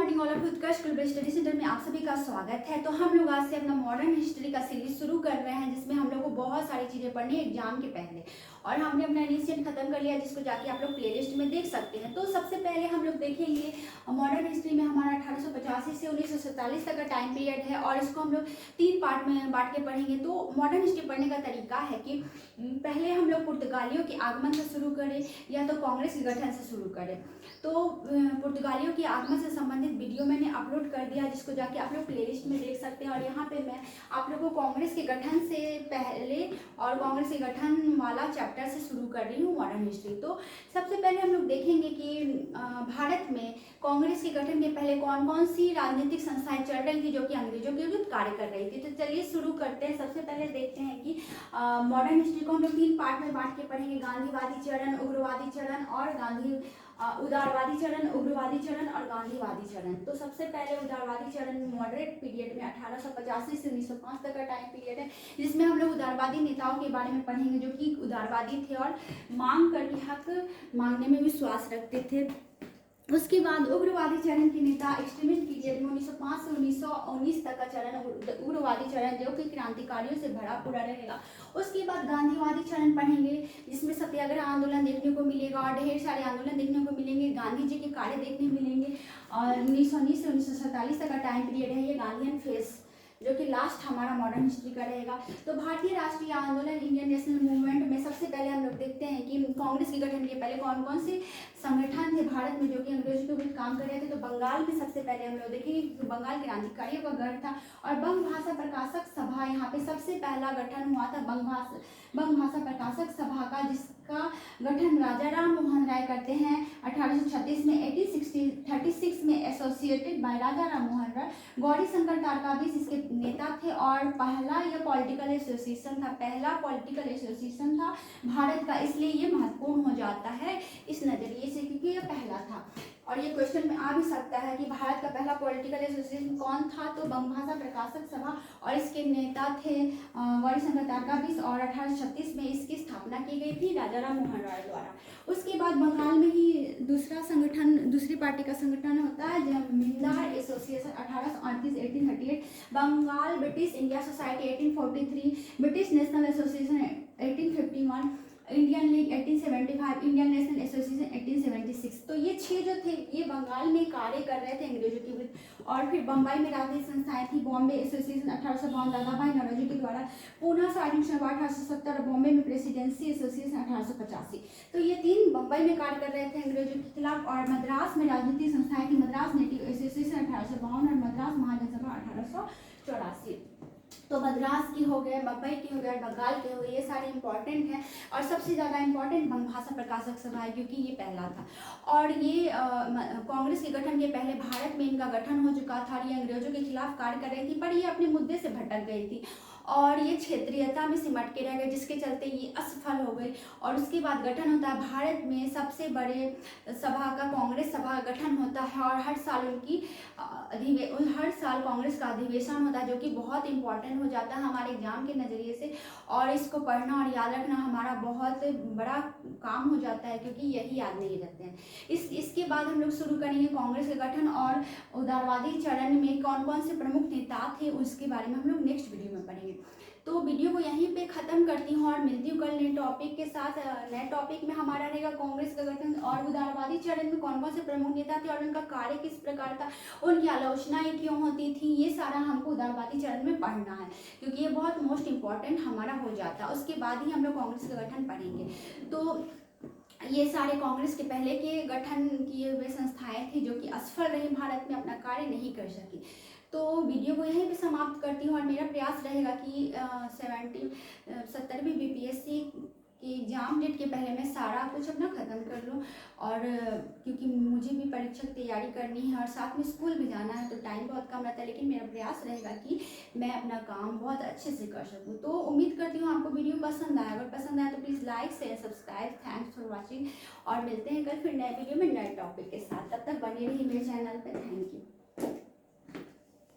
Morning all of Utkarsh global study centre में आप सभी का स्वागत है। तो हम लोग आज से अपना मॉडर्न हिस्ट्री का सीरीज शुरू कर रहे हैं, जिसमें हम लोग को बहुत सारी चीज़ें पढ़नी है एग्जाम के पहले। और हमने अपना इनिशिएट खत्म कर लिया, जिसको जाके आप लोग प्लेलिस्ट में देख सकते हैं। तो सबसे पहले हम लोग देखेंगे मॉडर्न हिस्ट्री में हमारा 1885 से 1947 तक का टाइम पीरियड है, और इसको हम लोग 3 पार्ट में बांट के पढ़ेंगे। तो मॉडर्न हिस्ट्री पढ़ने का तरीका है कि पहले हम लोग पुर्तगालियों के आगमन से शुरू करें या तो कांग्रेस के गठन से शुरू करें। तो पुर्तगालियों के आगमन से संबंधित वीडियो मैंने अपलोड कर दिया, जिसको जाके आप लोग प्लेलिस्ट में देख सकते हैं। और यहाँ पे मैं आप लोगों को कांग्रेस के गठन से पहले और कांग्रेस के गठन वाला चैप्टर से शुरू कर रही हूँ मॉडर्न हिस्ट्री। तो सबसे पहले हम लोग देखेंगे कि भारत में कांग्रेस के गठन के पहले कौन कौन सी राजनीतिक संस्थाएं चल रही थी जो कि अंग्रेजों के विरुद्ध कार्य कर रही थी। तो चलिए शुरू करते हैं। सबसे पहले देखते हैं कि मॉडर्न हिस्ट्री को हम लोग 3 पार्ट में बांट के पढ़ेंगे, गांधीवादी चरण, उग्रवादी चरण और उदारवादी चरण, उग्रवादी चरण और गांधीवादी चरण। तो सबसे पहले उदारवादी चरण मॉडरेट पीरियड में 1885 से 1905 तक का टाइम पीरियड है, जिसमें हम लोग उदारवादी नेताओं के बारे में पढ़ेंगे जो कि उदारवादी थे और मांग करके हक मांगने में विश्वास रखते थे। उसके बाद उग्रवादी चरण के नेता एक्सट्रीमिस्ट पीरियड में 1905 से 1919 तक का चरण उग्रवादी चरण जो कि क्रांतिकारियों से भरा पूरा रहेगा। उसके बाद गांधीवादी चरण पढ़ेंगे, जिसमें सत्याग्रह आंदोलन देखने को मिलेगा और ढेर सारे आंदोलन देखने को मिलेंगे, गांधी जी के कार्य देखने मिलेंगे। और 1919 से 1947 तक का टाइम पीरियड है ये गांधीयन फेज, जो कि लास्ट हमारा मॉडर्न हिस्ट्री का रहेगा। तो भारतीय राष्ट्रीय आंदोलन इंडियन नेशनल मूवमेंट में सबसे पहले हम लोग देखते हैं कि कांग्रेस के गठन के पहले कौन कौन से संगठन थे भारत में जो कि अंग्रेजों के विरुद्ध काम कर रहे थे। तो बंगाल में सबसे पहले हम लोग देखेंगे कि बंगाल क्रांतिकारियों का गढ़ था और बंग भाषा प्रकाशक सभा, यहाँ पे सबसे पहला गठन हुआ था बंग भाषा प्रकाशक सभा का, जिसका गठन राजा राम मोहन राय करते हैं 1836 में। 1836 में एसोसिएटेड बाय राजा राम मोहन राय, गौरी शंकर तारकाबीस इसके नेता थे और पहला यह पॉलिटिकल एसोसिएशन था, पहला पॉलिटिकल एसोसिएशन था भारत का, इसलिए ये महत्वपूर्ण हो जाता है इस नजरिए से क्योंकि यह पहला था। और ये क्वेश्चन में आ भी सकता है कि भारत का पहला पॉलिटिकल एसोसिएशन कौन था। तो बंग भाषा प्रकाशक सभा और इसके नेता थे गौरी शंकर तारकाबीस और 1836 में इसकी स्थापना की गई थी राजा राम मोहन राय द्वारा। उसके बाद बंगाल में ही दूसरी पार्टी का संगठन होता है जमींदार association 1838, Bengal British India society 1843, British national association 1851, Indian league 1875, Indian national association 1876। तो ये 6 जो थे ये बंगाल में कार्य कर रहे थे अंग्रेजों के विरुद्ध। और फिर बम्बई में राजनीतिक संस्थाएं थी, बॉम्बे एसोसिएशन 1852 दादा भाई नौरोजी के द्वारा, पूना साजिश सभा 1870, बॉम्बे में प्रेसिडेंसी एसोसिएशन 1885। तो ये 3 बम्बई में कार्य कर रहे थे अंग्रेजों के खिलाफ। और मद्रास में राजनीतिक संस्थाएं थी, मद्रास नेटिव एसोसिएशन 1852 और मद्रास महाजन सभा 1884। तो मद्रास की हो गए, मुंबई की हो गए, बंगाल के हो गए, ये सारे इंपॉर्टेंट हैं। और सबसे ज़्यादा इंपॉर्टेंट बंग भाषा प्रकाशक सभा है क्योंकि ये पहला था। और ये कांग्रेस के गठन के पहले भारत में इनका गठन हो चुका था और ये अंग्रेजों के खिलाफ कार्य कर रही थी, पर ये अपने मुद्दे से भटक गई थी और ये क्षेत्रीयता में सिमट के रह गए, जिसके चलते ये असफल हो गई। और उसके बाद गठन होता है भारत में सबसे बड़े सभा का, कांग्रेस सभा का गठन होता है और हर साल कांग्रेस का अधिवेशन होता है, जो कि बहुत इंपॉर्टेंट हो जाता है हमारे एग्जाम के नज़रिए से। और इसको पढ़ना और याद रखना हमारा बहुत बड़ा काम हो जाता है क्योंकि यही याद नहीं रहते हैं। इसके बाद हम लोग शुरू करेंगे कांग्रेस का गठन और उदारवादी चरण में कौन कौन से प्रमुख नेता थे उसके बारे में हम लोग नेक्स्ट वीडियो में पढ़ेंगे। तो वीडियो को यहीं पे ख़त्म करती हूँ और मिलती हूँ कल नए टॉपिक के साथ। नए टॉपिक में हमारा रहेगा कांग्रेस का गठन और उदारवादी चरण में कौन कौन से प्रमुख नेता थे और उनका कार्य किस प्रकार था, उनकी आलोचनाएं क्यों होती थी, ये सारा हमको उदारवादी चरण में पढ़ना है क्योंकि ये बहुत मोस्ट इंपॉर्टेंट हमारा हो जाता है। उसके बाद ही हम लोग कांग्रेस का गठन पढ़ेंगे। तो ये सारे कांग्रेस के पहले के गठन किए हुए संस्थाएं थी जो कि असफल रही, भारत में अपना कार्य नहीं कर सकी। तो वीडियो को यहीं पे समाप्त करती हूँ और मेरा प्रयास रहेगा कि 70वीं बीपीएससी की एग्ज़ाम डेट के पहले मैं सारा कुछ अपना ख़त्म कर लूँ। और क्योंकि मुझे भी परीक्षा की तैयारी करनी है और साथ में स्कूल भी जाना है तो टाइम बहुत कम रहता है, लेकिन मेरा प्रयास रहेगा कि मैं अपना काम बहुत अच्छे से कर सकूँ। तो उम्मीद करती हूँ आपको वीडियो पसंद आया, अगर पसंद आया तो please like share subscribe. Thanks for watching और मिलते हैं कल फिर नए वीडियो में नए टॉपिक के साथ। तब तक बने रहिए मेरे चैनल पर। Thank you.